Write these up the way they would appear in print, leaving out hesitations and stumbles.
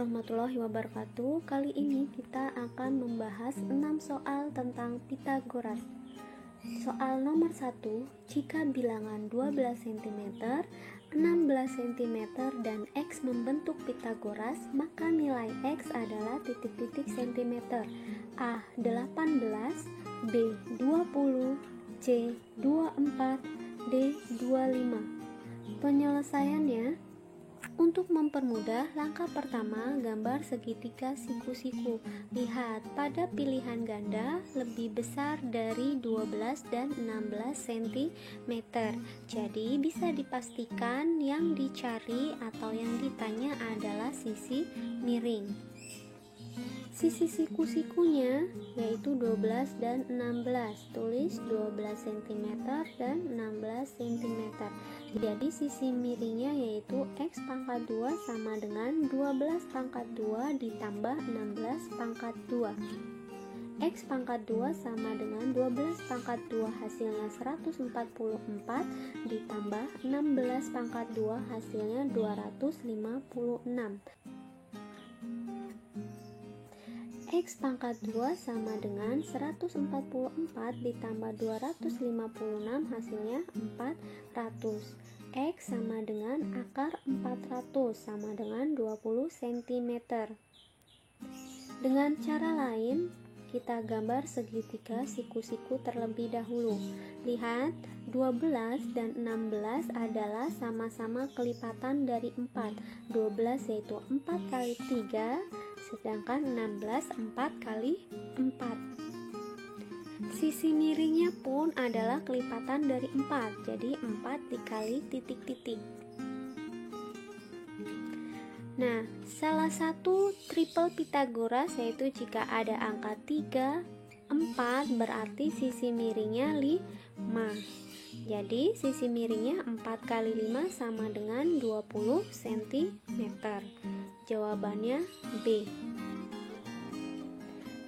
warahmatullahi wabarakatuh. Kali ini kita akan membahas 6 soal tentang Pythagoras. Soal nomor 1, jika bilangan 12 cm, 16 cm, dan X membentuk Pythagoras, maka nilai X adalah titik-titik cm. A. 18, B. 20, C. 24, D. 25. Penyelesaiannya, untuk mempermudah, langkah pertama, gambar segitiga siku-siku. Lihat, pada pilihan ganda lebih besar dari 12 dan 16 cm. Jadi, bisa dipastikan yang dicari atau yang ditanya adalah sisi miring. Sisi siku-sikunya yaitu 12 dan 16. Tulis 12 cm dan 16 cm. Jadi sisi miringnya yaitu X pangkat 2 sama dengan 12 pangkat 2 ditambah 16 pangkat 2. X pangkat 2 sama dengan 12 pangkat 2 hasilnya 144 ditambah 16 pangkat 2 hasilnya 256. X pangkat 2 sama dengan 144 ditambah 256 hasilnya 400. X sama dengan akar 400 sama dengan 20 cm. Dengan cara lain, kita gambar segitiga siku-siku terlebih dahulu. Lihat, 12 dan 16 adalah sama-sama kelipatan dari 4. 12 yaitu 4 kali 3, sedangkan 16 4 kali 4. Sisi miringnya pun adalah kelipatan dari 4, jadi 4 dikali titik-titik. Nah, salah satu triple Pythagoras yaitu jika ada angka 3, 4 berarti sisi miringnya 5. Jadi sisi miringnya 4 kali 5 sama dengan 20 cm. Jawabannya B.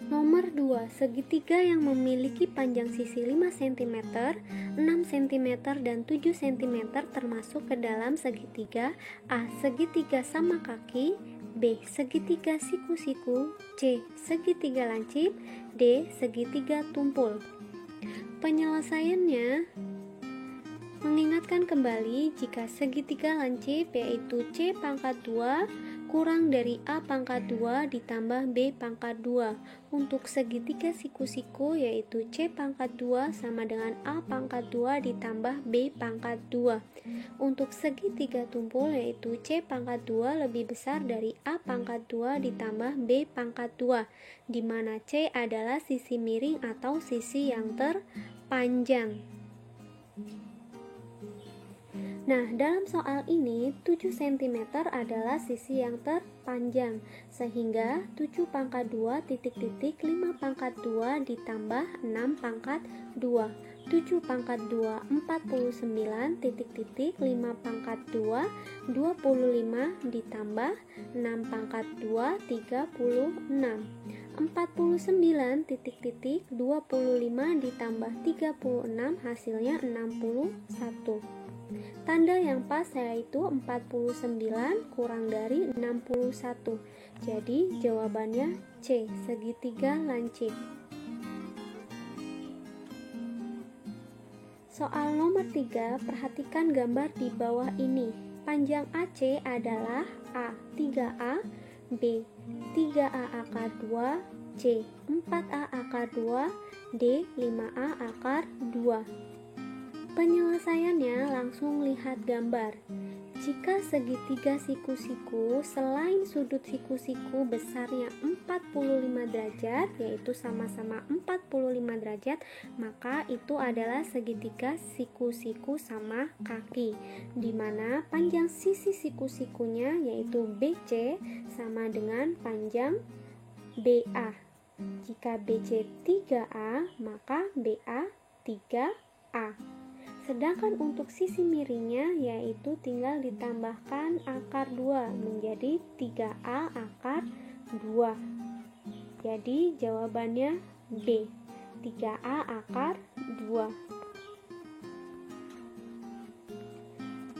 Nomor 2, segitiga yang memiliki panjang sisi 5 cm, 6 cm, dan 7 cm termasuk ke dalam segitiga. A. Segitiga sama kaki, B. Segitiga siku-siku, C. Segitiga lancip, D. Segitiga tumpul. Penyelesaiannya, mengingatkan kembali jika segitiga lancip yaitu C pangkat 2 kurang dari A pangkat 2 ditambah B pangkat 2. Untuk segitiga siku-siku yaitu C pangkat 2 sama dengan A pangkat 2 ditambah B pangkat 2. Untuk segitiga tumpul yaitu C pangkat 2 lebih besar dari A pangkat 2 ditambah B pangkat 2, di mana C adalah sisi miring atau sisi yang terpanjang. Nah, dalam soal ini 7 cm adalah sisi yang terpanjang, sehingga 7 pangkat 2 titik-titik 5 pangkat 2 ditambah 6 pangkat 2. 7 pangkat 2 49 titik-titik 5 pangkat 2 25 ditambah 6 pangkat 2 36. 49 titik-titik 25 ditambah 36 hasilnya 61. Tanda yang pas yaitu 49 kurang dari 61. Jadi jawabannya C, segitiga lancip. Soal nomor 3, perhatikan gambar di bawah ini. Panjang AC adalah A 3A, B 3A akar 2, C 4A akar 2, D 5A akar 2. Penyelesaiannya, langsung lihat gambar. Jika segitiga siku-siku selain sudut siku-siku besarnya 45 derajat, yaitu sama-sama 45 derajat, maka itu adalah segitiga siku-siku sama kaki, di mana panjang sisi siku-sikunya yaitu BC sama dengan panjang BA. Jika BC 3A, maka BA 3A. Sedangkan untuk sisi miringnya yaitu tinggal ditambahkan akar 2 menjadi 3A akar 2. Jadi jawabannya B, 3A akar 2.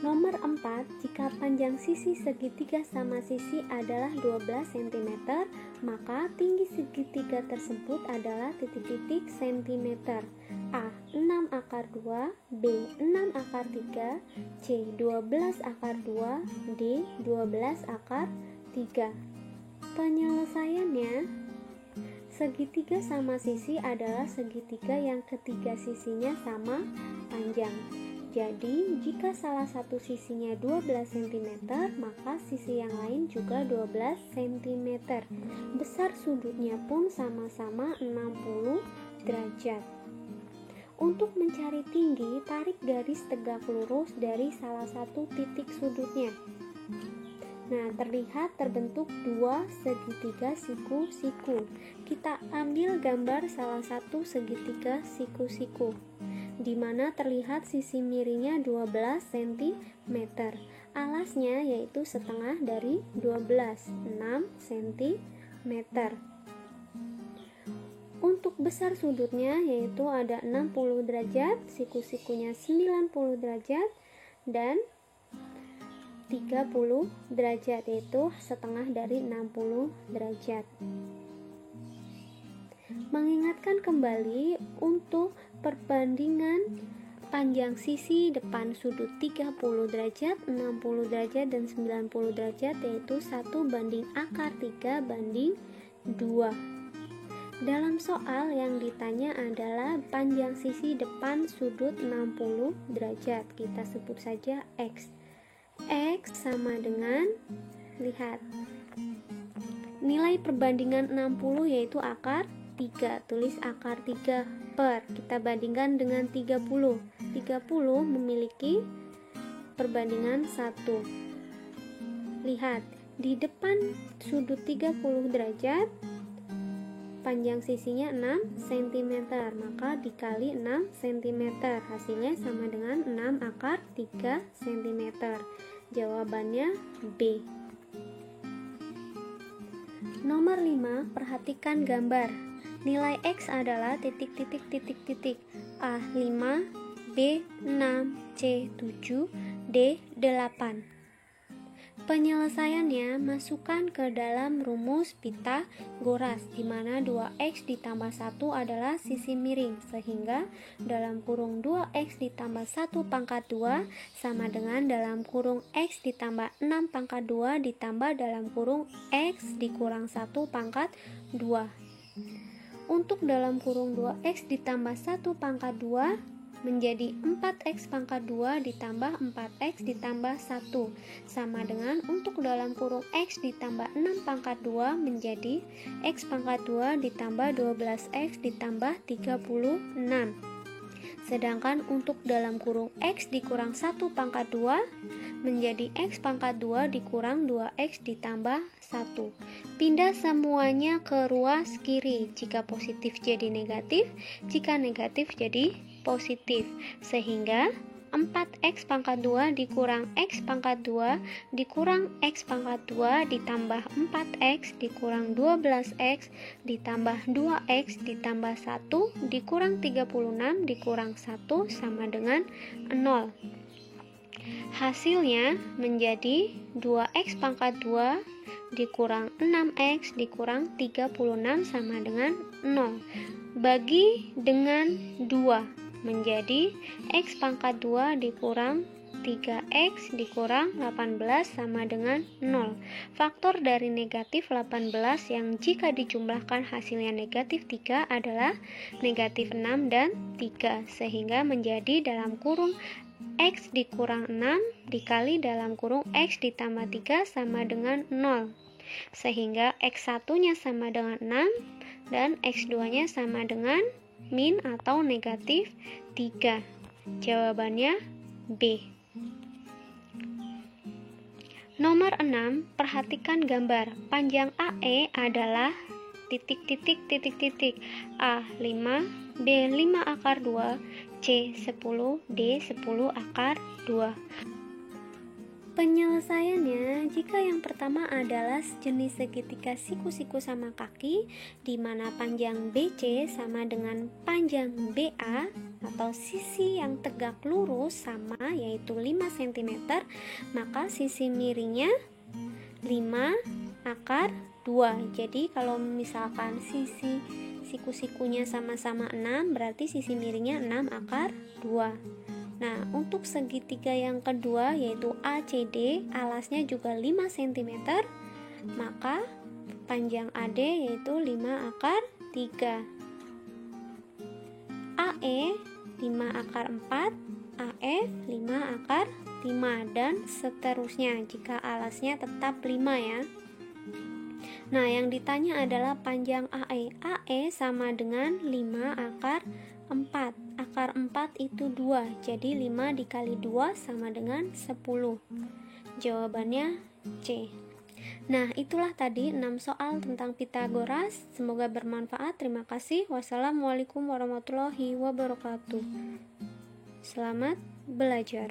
Nomor 4, jika panjang sisi segitiga sama sisi adalah 12 cm, maka tinggi segitiga tersebut adalah titik-titik cm. A. 6 akar 2, B. 6 akar 3, C. 12 akar 2, D. 12 akar 3. Penyelesaiannya, segitiga sama sisi adalah segitiga yang ketiga sisinya sama panjang. Jadi, jika salah satu sisinya 12 cm, maka sisi yang lain juga 12 cm. Besar sudutnya pun sama-sama 60 derajat. Untuk mencari tinggi, tarik garis tegak lurus dari salah satu titik sudutnya. Nah, terlihat terbentuk dua segitiga siku-siku. Kita ambil gambar salah satu segitiga siku-siku, di mana terlihat sisi miringnya 12 cm. Alasnya yaitu setengah dari 12, 6 cm. Untuk besar sudutnya yaitu ada 60 derajat, siku-sikunya 90 derajat, dan 30 derajat, yaitu setengah dari 60 derajat. Mengingatkan kembali untuk perbandingan panjang sisi depan sudut 30 derajat, 60 derajat, dan 90 derajat, yaitu 1 banding akar 3 banding 2. Dalam soal yang ditanya adalah panjang sisi depan sudut 60 derajat. Kita sebut saja X. X sama dengan, lihat, nilai perbandingan 60 yaitu akar 3. Tulis akar 3 per, kita bandingkan dengan 30. 30 memiliki perbandingan 1. Lihat, di depan sudut 30 derajat, panjang sisinya 6 cm, maka dikali 6 cm, hasilnya sama dengan 6 akar 3 cm. Jawabannya B. Nomor 5, perhatikan gambar. Nilai X adalah titik-titik-titik-titik. A 5, B 6, C 7, D 8. Penyelesaiannya, masukkan ke dalam rumus Pythagoras, di mana 2x ditambah 1 adalah sisi miring, sehingga dalam kurung 2x ditambah 1 pangkat 2 sama dengan dalam kurung x ditambah 6 pangkat 2 ditambah dalam kurung x dikurang 1 pangkat 2. Untuk dalam kurung 2x ditambah 1 pangkat 2 menjadi 4x pangkat 2 ditambah 4x ditambah 1, sama dengan untuk dalam kurung x ditambah 6 pangkat 2 menjadi x pangkat 2 ditambah 12x ditambah 36. Sedangkan untuk dalam kurung x dikurang 1 pangkat 2 menjadi x pangkat 2 dikurang 2x ditambah 1. Pindah semuanya ke ruas kiri. Jika positif jadi negatif, jika negatif jadi positif, sehingga 4x pangkat 2 dikurang x pangkat 2 dikurang x pangkat 2 ditambah 4x dikurang 12x ditambah 2x ditambah 1 dikurang 36 dikurang 1 sama dengan 0. Hasilnya menjadi 2x pangkat 2 dikurang 6x dikurang 36 sama dengan 0. Bagi dengan 2 menjadi x pangkat 2 dikurang 3x dikurang 18 sama dengan 0. Faktor dari negatif 18 yang jika dijumlahkan hasilnya negatif 3 adalah negatif 6 dan 3, sehingga menjadi dalam kurung x dikurang 6 dikali dalam kurung x ditambah 3 sama dengan 0, sehingga x1 nya sama dengan 6 dan x2 nya sama dengan min atau negatif 3. Jawabannya B. Nomor 6, perhatikan gambar. Panjang AE adalah titik-titik-titik-titik. A 5, B 5 akar 2, C 10, D 10 akar 2. Penyelesaiannya, jika yang pertama adalah jenis segitiga siku-siku sama kaki, di mana panjang BC sama dengan panjang BA, atau sisi yang tegak lurus sama, yaitu 5 cm, maka sisi miringnya 5 akar 2. Jadi kalau misalkan sisi siku-sikunya sama-sama 6, berarti sisi miringnya 6 akar 2. Nah, untuk segitiga yang kedua yaitu ACD, alasnya juga 5 cm, maka panjang AD yaitu 5 akar 3. AE 5 akar 4, AF 5 akar 5, dan seterusnya jika alasnya tetap 5 ya. Nah, yang ditanya adalah panjang AE. AE sama dengan 5 akar 4. Akar 4 itu 2, jadi 5 dikali 2 sama dengan 10. Jawabannya C. Nah, itulah tadi 6 soal tentang Pitagoras. Semoga bermanfaat. Terima kasih. Wassalamualaikum warahmatullahi wabarakatuh. Selamat belajar.